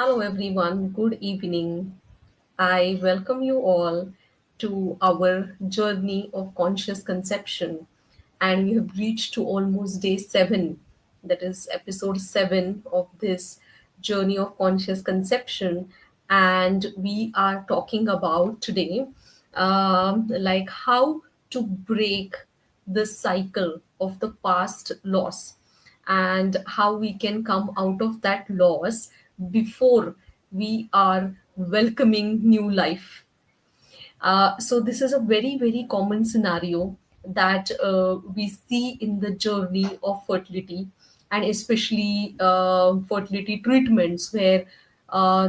Hello, everyone. Good evening. I welcome you all to our journey of conscious conception. And we have reached to almost day seven, that is episode seven of this journey of conscious conception. And we are talking about today, like how to break the cycle of the past loss and how we can come out of that loss before we are welcoming new life. So this is a very, very common scenario that we see in the journey of fertility, and especially fertility treatments where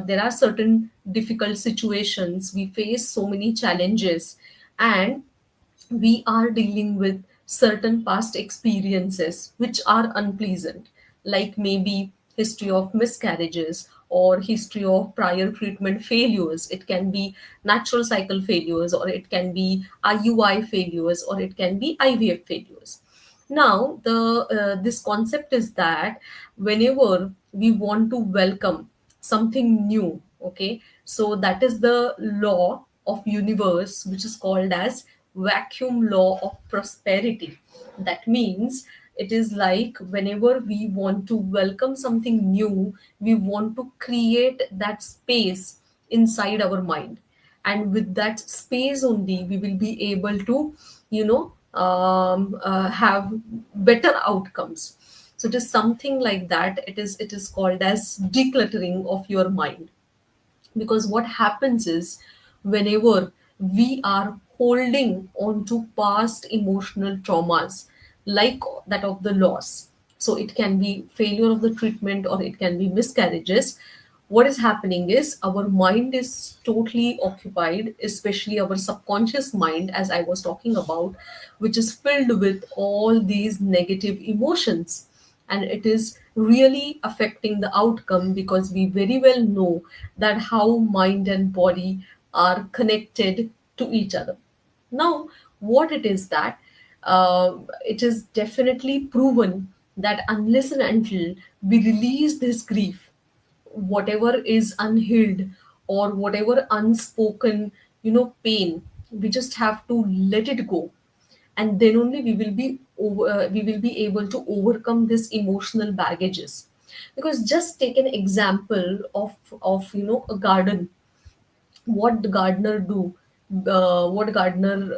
there are certain difficult situations. We face so many challenges, and we are dealing with certain past experiences which are unpleasant, like maybe history of miscarriages or history of prior treatment failures. It can be natural cycle failures, or it can be IUI failures, or it can be IVF failures. Now the this concept is that whenever we want to welcome something new, okay, so that is the law of universe, which is called as vacuum law of prosperity. That means it is like whenever we want to welcome something new, we want to create that space inside our mind, and with that space only we will be able to have better outcomes. So it is something like that. It is called as decluttering of your mind, because what happens is whenever we are holding on to past emotional traumas like that of the loss, so it can be failure of the treatment or it can be miscarriages. What is happening is our mind is totally occupied, especially our subconscious mind, as I was talking about, which is filled with all these negative emotions, and it is really affecting the outcome, because we very well know that how mind and body are connected to each other. Now what it is that it is definitely proven that unless and until we release this grief, whatever is unhealed or whatever unspoken pain, we just have to let it go, and then only we will be able to overcome this emotional baggages. Because just take an example of a garden. What the gardener do, what gardener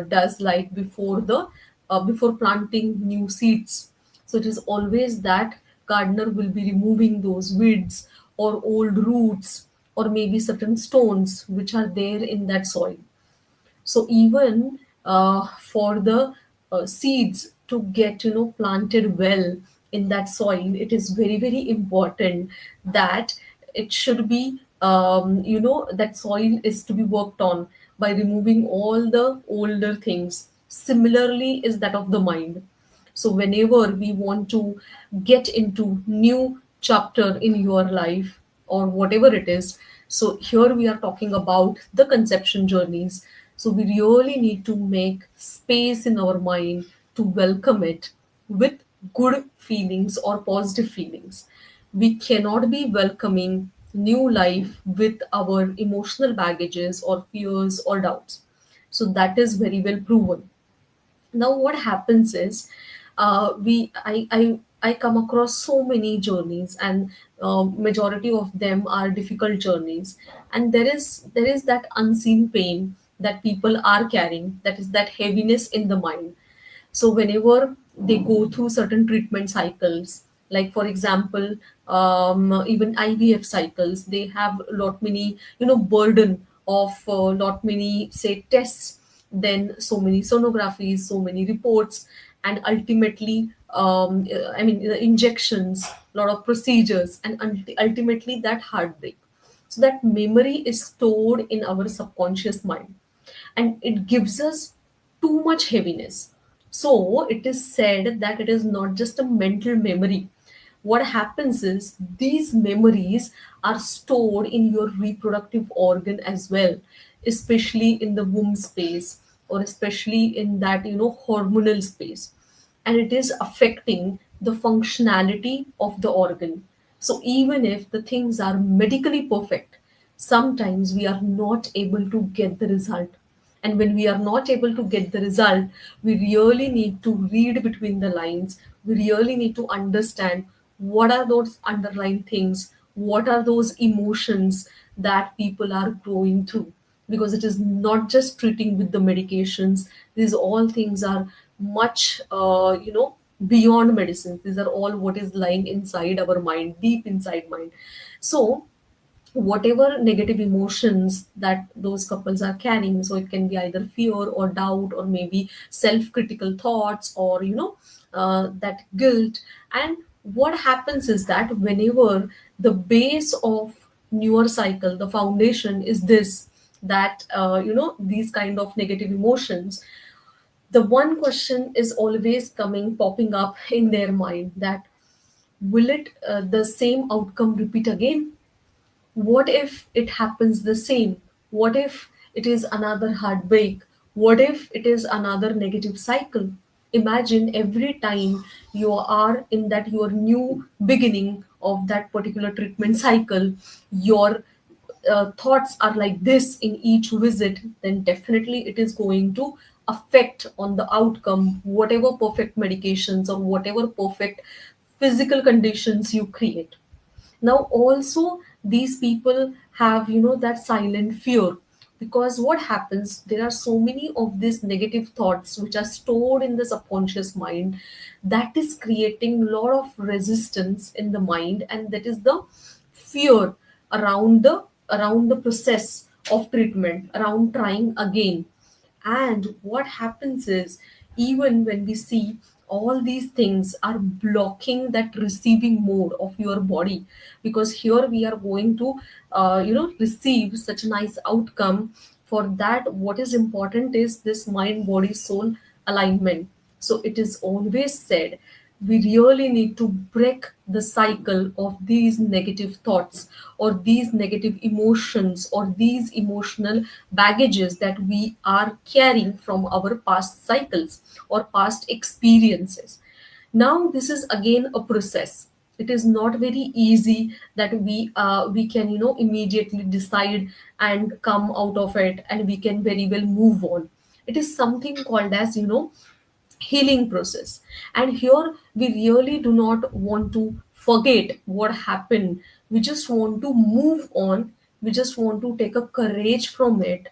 does, like before the before planting new seeds. So it is always that gardener will be removing those weeds or old roots or maybe certain stones which are there in that soil. So even for the seeds to get planted well in that soil, it is very, very important that it should be that soil is to be worked on by removing all the older things. Similarly is that of the mind. So whenever we want to get into new chapter in your life or whatever it is, so here we are talking about the conception journeys. So we really need to make space in our mind to welcome it with good feelings or positive feelings. We cannot be welcoming new life with our emotional baggages or fears or doubts. So that is very well proven. Now what happens is we I come across so many journeys, and majority of them are difficult journeys, and there is that unseen pain that people are carrying, that is that heaviness in the mind. So whenever they go through certain treatment cycles, like for example, even IVF cycles, they have a lot many burden of lot many say tests, then so many sonographies, so many reports, and ultimately the injections, lot of procedures, and ultimately that heartbreak. So that memory is stored in our subconscious mind, and it gives us too much heaviness. So it is said that it is not just a mental memory. What happens is these memories are stored in your reproductive organ as well, especially in the womb space, or especially in that hormonal space, and it is affecting the functionality of the organ. So even if the things are medically perfect, sometimes we are not able to get the result. And when we are not able to get the result, we really need to read between the lines. We really need to understand what are those underlying things, what are those emotions that people are going through. Because it is not just treating with the medications, these all things are much, beyond medicines. These are all what is lying inside our mind, deep inside mind. So whatever negative emotions that those couples are carrying, so it can be either fear or doubt or maybe self-critical thoughts or that guilt. And what happens is that whenever the base of newer cycle, the foundation is this, that these kind of negative emotions, the one question is always coming popping up in their mind, that will it the same outcome repeat again? What if it happens the same? What if it is another heartbreak? What if it is another negative cycle? Imagine every time you are in that your new beginning of that particular treatment cycle, your thoughts are like this in each visit, then definitely it is going to affect on the outcome, whatever perfect medications or whatever perfect physical conditions you create. Now also these people have that silent fear, because what happens, there are so many of these negative thoughts which are stored in the subconscious mind, that is creating a lot of resistance in the mind, and that is the fear around the process of treatment, around trying again. And what happens is, even when we see all these things are blocking that receiving mode of your body, because here we are going to receive such a nice outcome. For that, what is important is this mind body soul alignment. So it is always said, we really need to break the cycle of these negative thoughts or these negative emotions or these emotional baggages that we are carrying from our past cycles or past experiences. Now this is again a process. It is not very easy that we can immediately decide and come out of it and we can very well move on. It is something called as healing process. And here we really do not want to forget what happened. We just want to move on. We just want to take a courage from it,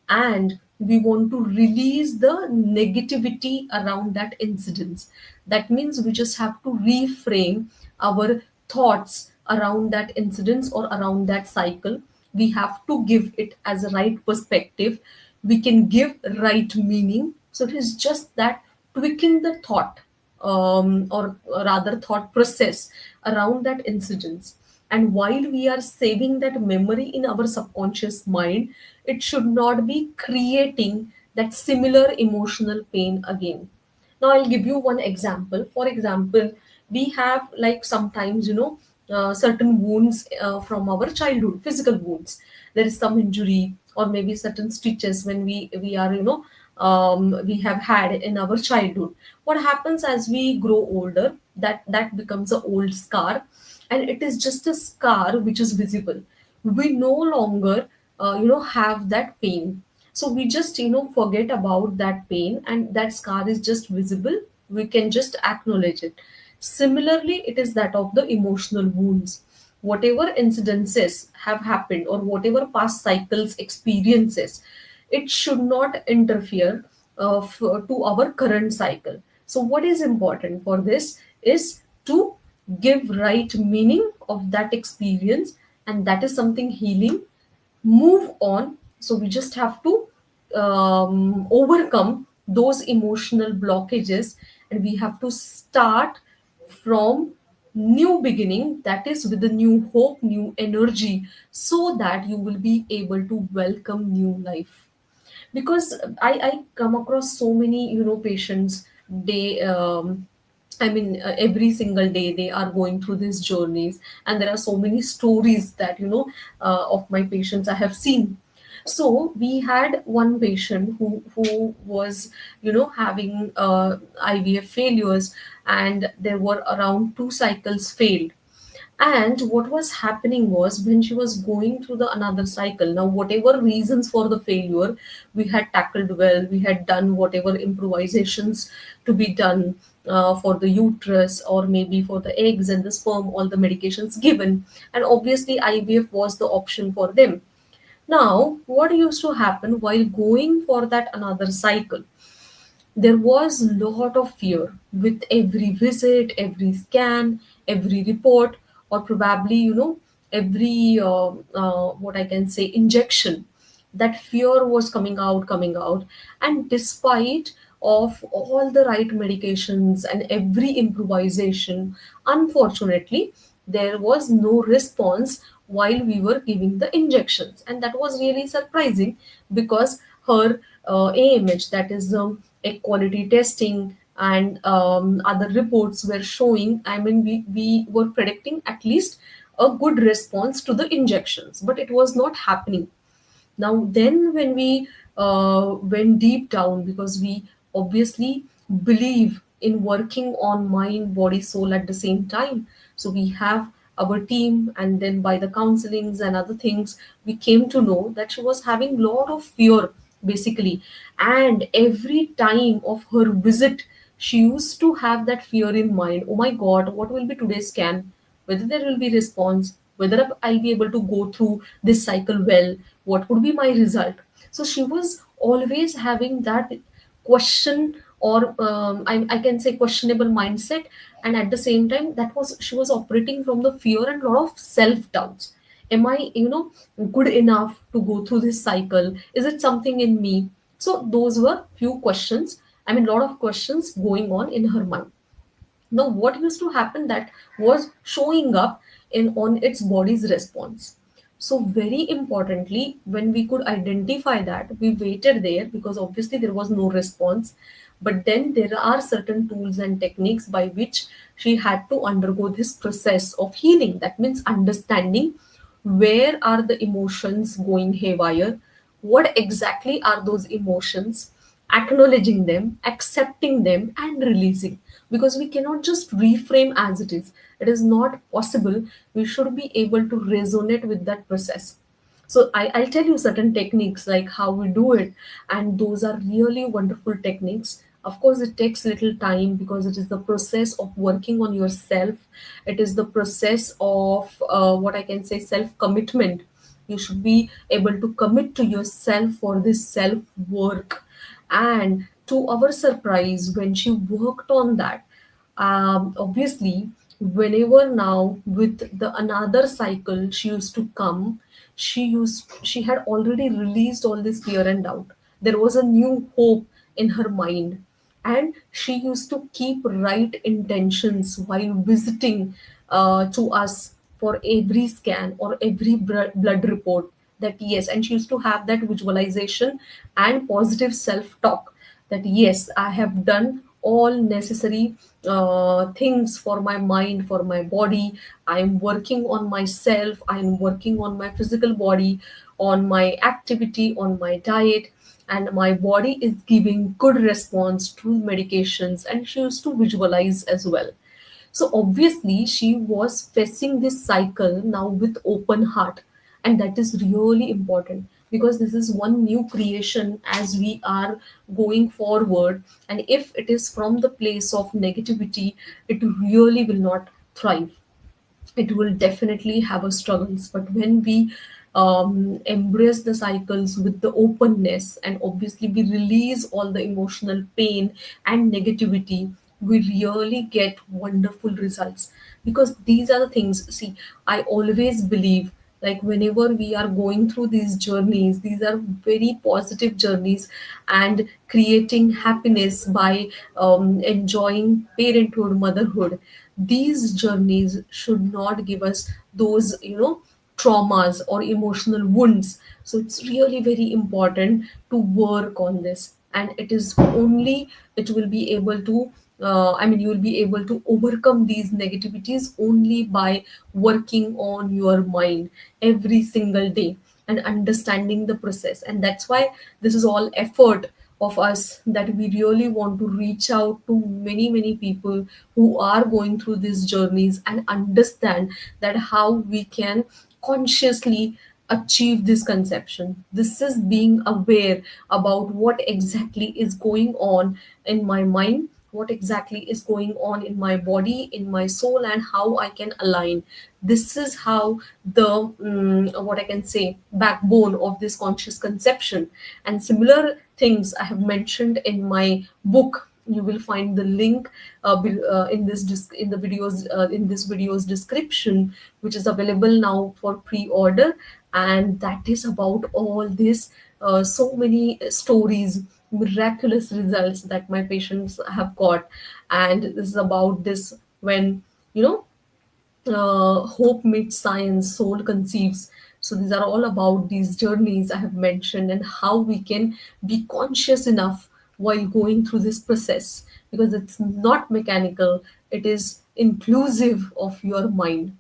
and we want to release the negativity around that incident. That means we just have to reframe our thoughts around that incident or around that cycle. We have to give it as a right perspective. We can give right meaning. So it is just that tweaking the thought, or rather thought process around that incident. And while we are saving that memory in our subconscious mind, it should not be creating that similar emotional pain again. Now I'll give you one example. For example, we have like sometimes certain wounds from our childhood, physical wounds. There is some injury or maybe certain stitches when we are we have had in our childhood. What happens as we grow older, that becomes an old scar, and it is just a scar which is visible. We no longer have that pain. So we just forget about that pain, and that scar is just visible. We can just acknowledge it. Similarly, it is that of the emotional wounds. Whatever incidences have happened or whatever past cycles experiences, it should not interfere to our current cycle. So what is important for this is to give right meaning of that experience, and that is something healing. Move on. So we just have to overcome those emotional blockages, and we have to start from new beginning, that is with the new hope, new energy, so that you will be able to welcome new life. Because I come across so many patients. They I mean, every single day they are going through these journeys, and there are so many stories that of my patients I have seen. So we had one patient who was having IVF failures, and there were around two cycles failed. And what was happening was, when she was going through the another cycle, now whatever reasons for the failure, we had tackled well, we had done whatever improvisations to be done, for the uterus, or maybe for the eggs and the sperm, all the medications given, and obviously IVF was the option for them. Now what used to happen while going for that another cycle, there was a lot of fear with every visit, every scan, every report, or probably, every what I can say, injection. That fear was coming out, and despite of all the right medications and every improvisation, unfortunately, there was no response while we were giving the injections, and that was really surprising, because her AMH, that is equality testing, and other reports were showing, I mean, we were predicting at least a good response to the injections, but it was not happening. Now then, when we went deep down, because we obviously believe in working on mind, body, soul at the same time, so we have our team, and then by the counselings and other things, we came to know that she was having lot of fear, basically. And every time of her visit, she used to have that fear in mind: oh my god, what will be today's scan, whether there will be response, whether I'll be able to go through this cycle well, what would be my result. So she was always having that question, or I can say questionable mindset, and at the same time, that was she was operating from the fear and lot of self doubts. Am I, good enough to go through this cycle? Is it something in me? So those were few questions. I mean, lot of questions going on in her mind. Now what used to happen, that was showing up in on its body's response. So very importantly, when we could identify that, we waited there, because obviously there was no response. But then there are certain tools and techniques by which she had to undergo this process of healing. That means understanding where are the emotions going haywire, what exactly are those emotions, acknowledging them, accepting them, and releasing. Because we cannot just reframe as it is not possible. We should be able to resonate with that process. So I'll tell you certain techniques, like how we do it, and those are really wonderful techniques. Of course, it takes little time, because it is the process of working on yourself. It is the process of what I can say, self commitment. You should be able to commit to yourself for this self work. And to our surprise, when she worked on that, obviously, whenever now with the another cycle she used to come, she had already released all this fear and doubt. There was a new hope in her mind, and she used to keep right intentions while visiting to us for every scan or every blood report. That yes, and she used to have that visualization and positive self talk, that yes, I have done all necessary things for my mind, for my body. I am working on myself, I am working on my physical body, on my activity, on my diet, and my body is giving good response to medications. And she used to visualize as well. So obviously, she was facing this cycle now with open heart, and that is really important, because this is one new creation as we are going forward. And if it is from the place of negativity, it really will not thrive. It will definitely have a struggles. But when we embrace the cycles with the openness, and obviously we release all the emotional pain and negativity, we really get wonderful results. Because these are the things, see, I always believe, like whenever we are going through these journeys, these are very positive journeys, and creating happiness by enjoying parenthood, motherhood, these journeys should not give us those, traumas or emotional wounds. So it's really very important to work on this, and it is only, it will be able to I mean, you will be able to overcome these negativities only by working on your mind every single day and understanding the process. And that's why this is all effort of us that we really want to reach out to many many people who are going through these journeys and understand that how we can consciously achieve this conception. This is being aware about what exactly is going on in my mind, what exactly is going on in my body, in my soul, and how I can align. This is how the what I can say backbone of this conscious conception. And similar things I have mentioned in my book. You will find the link in the videos in this video's description, which is available now for pre-order, and that is about all this so many stories, miraculous results that my patients have got. And this is about this when you know hope meets science, soul conceives. So these are all about these journeys I have mentioned and how we can be conscious enough while going through this process, because it's not mechanical, it is inclusive of your mind.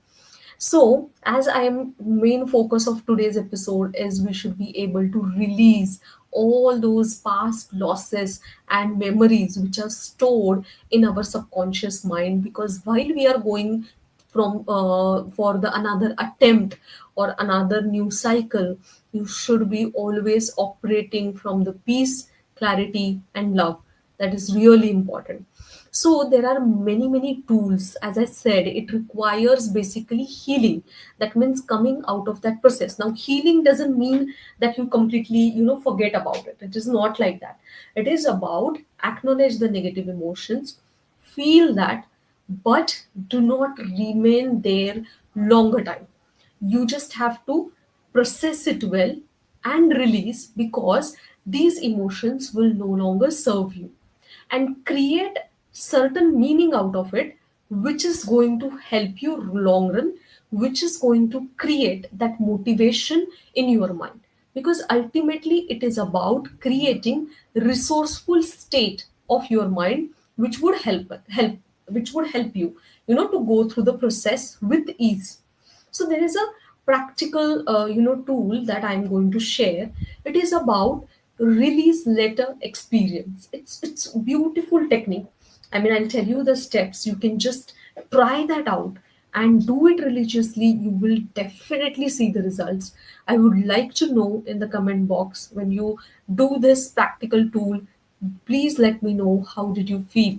So, as I am main focus of today's episode is we should be able to release all those past losses and memories which are stored in our subconscious mind, because while we are going from for the another attempt or another new cycle, you should be always operating from the peace, clarity and love. That is really important. So there are many many tools. As I said, it requires basically healing. That means coming out of that process. Now healing doesn't mean that you completely forget about it. It is not like that. It is about acknowledge the negative emotions, feel that, but do not remain there longer time. You just have to process it well and release, because these emotions will no longer serve you, and create certain meaning out of it, which is going to help you long run, which is going to create that motivation in your mind. Because ultimately it is about creating resourceful state of your mind, which would help which would help you to go through the process with ease. So there is a practical tool that I'm going to share. It is about release letter experience. It's beautiful technique. I mean, I'll tell you the steps. You can just try that out and do it religiously. You will definitely see the results. I would like to know in the comment box, when you do this practical tool, please let me know how did you feel.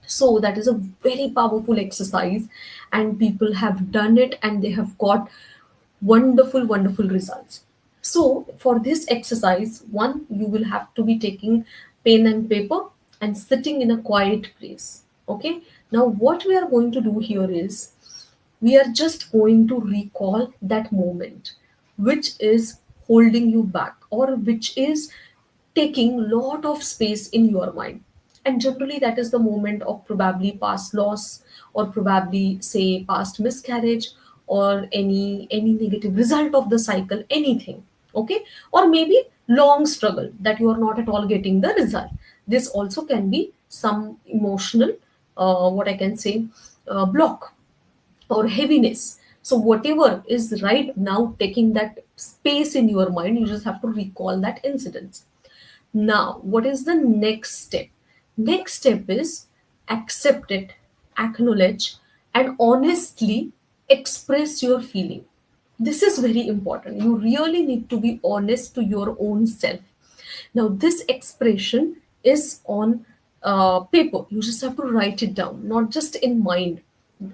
So that is a very powerful exercise, and people have done it and they have got wonderful wonderful results. So for this exercise, one, you will have to be taking pen and paper and sitting in a quiet place. Okay, now what we are going to do here is we are just going to recall that moment which is holding you back, or which is taking lot of space in your mind. And generally that is the moment of probably past loss, or probably say past miscarriage, or any negative result of the cycle, anything. Okay, or maybe long struggle that you are not at all getting the result. This also can be some emotional what I can say block or heaviness. So whatever is right now taking that space in your mind, you just have to recall that incident. Now, what is the next step? Next step is accept it, acknowledge, and honestly express your feeling. This is very important. You really need to be honest to your own self. Now, this expression is on paper. You just have to write it down, not just in mind.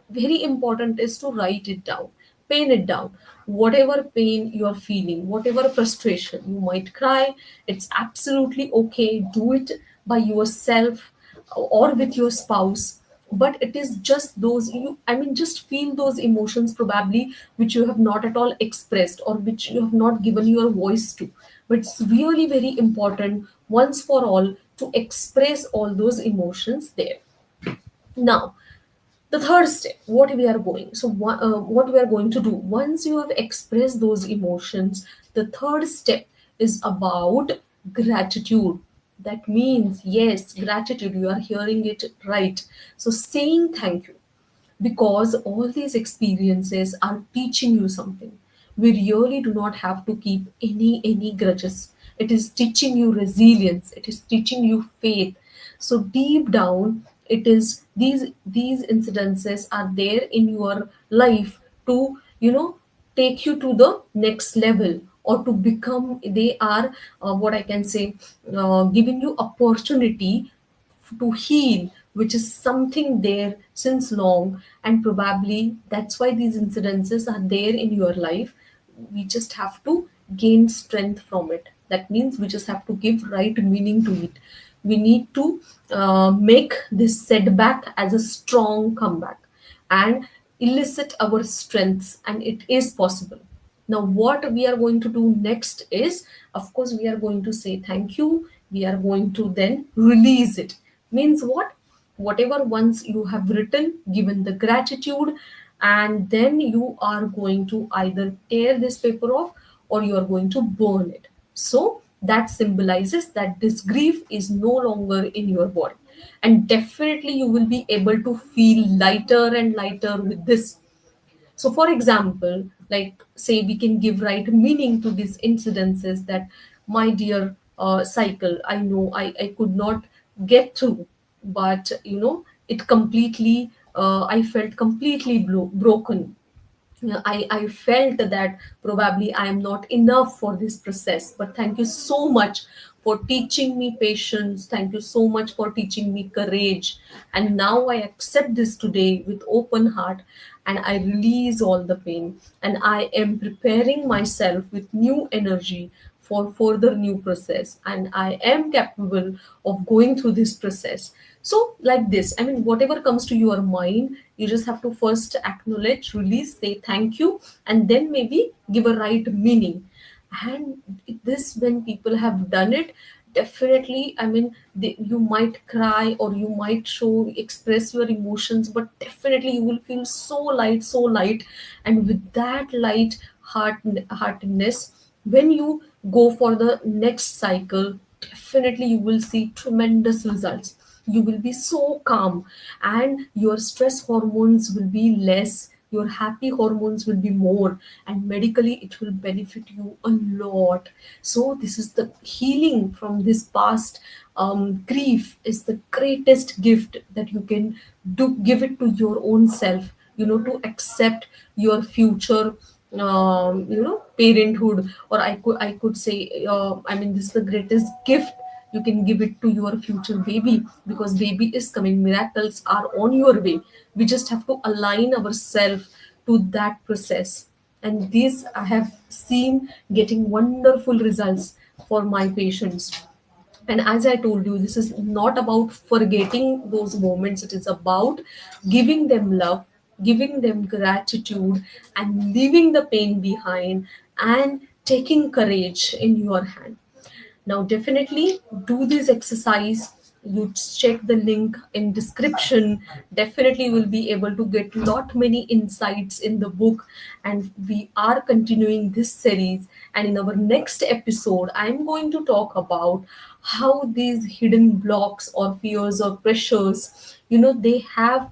Very important is to write it down, pen it down. Whatever pain you are feeling, whatever frustration, you might cry. It's absolutely okay. Do it by yourself or with your spouse. But it is just those I mean, just feel those emotions probably which you have not at all expressed, or which you have not given your voice to. But it's really very important once for all to express all those emotions there. Now, the third step, what we are going so what we are going to do once you have expressed those emotions, the third step is about gratitude. That means, yes, gratitude, you are hearing it right. So saying thank you, because all these experiences are teaching you something. We really do not have to keep any grudges. it is teaching you resilience, it is teaching you faith. So deep down, it is these incidences are there in your life to, take you to the next level, or to become, they are, what I can say, giving you opportunity to heal, which is something there since long. And probably that's why these incidences are there in your life. We just have to gain strength from it. That means we just have to give right meaning to it. We need to make this setback as a strong comeback and elicit our strengths, and it is possible. Now, what we are going to do next is, of course, we are going to say thank you. We are going to then release it. Means what? Whatever once you have written, given the gratitude, and then you are going to either tear this paper off, or you are going to burn it. So that symbolizes that this grief is no longer in your body. And definitely you will be able to feel lighter and lighter with this. So, for example, like say we can give right meaning to these incidences, that my dear cycle, I know I could not get through, but it completely, I felt completely broken. I felt that probably I am not enough for this process. But thank you so much for teaching me patience. Thank you so much for teaching me courage. And now I accept this today with open heart, and I release all the pain. And I am preparing myself with new energy for further new process, and I am capable of going through this process. So like this, I mean, whatever comes to your mind, you just have to first acknowledge, release, say thank you, and then maybe give a right meaning. And this, when people have done it, definitely, I mean, you might cry, or you might show, express your emotions, but definitely you will feel so light, so light. And with that light heartedness, when you go for the next cycle, definitely you will see tremendous results. You will be so calm, and your stress hormones will be less, your happy hormones will be more, and medically it will benefit you a lot. So this is the healing from this past. Grief is the greatest gift that you can do, give it to your own self, to accept your future, parenthood. Or I could say, I mean, this is the greatest gift you can give it to your future baby, because baby is coming, miracles are on your way. We just have to align ourselves to that process. And this I have seen getting wonderful results for my patients. And as I told you, this is not about forgetting those moments, it is about giving them love, giving them gratitude, and leaving the pain behind, and taking courage in your hand. Now, definitely do this exercise. You check the link in description. Definitely, you will be able to get lot many insights in the book. And we are continuing this series. And in our next episode, I'm going to talk about how these hidden blocks or fears or pressures, they have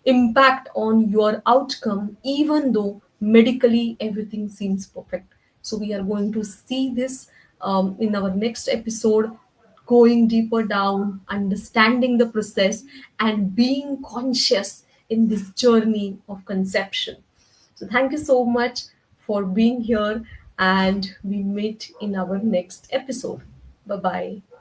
impact on your outcome, even though medically everything seems perfect. So we are going to see this in our next episode, going deeper down, understanding the process, and being conscious in this journey of conception. So thank you so much for being here, and we meet in our next episode. Bye bye.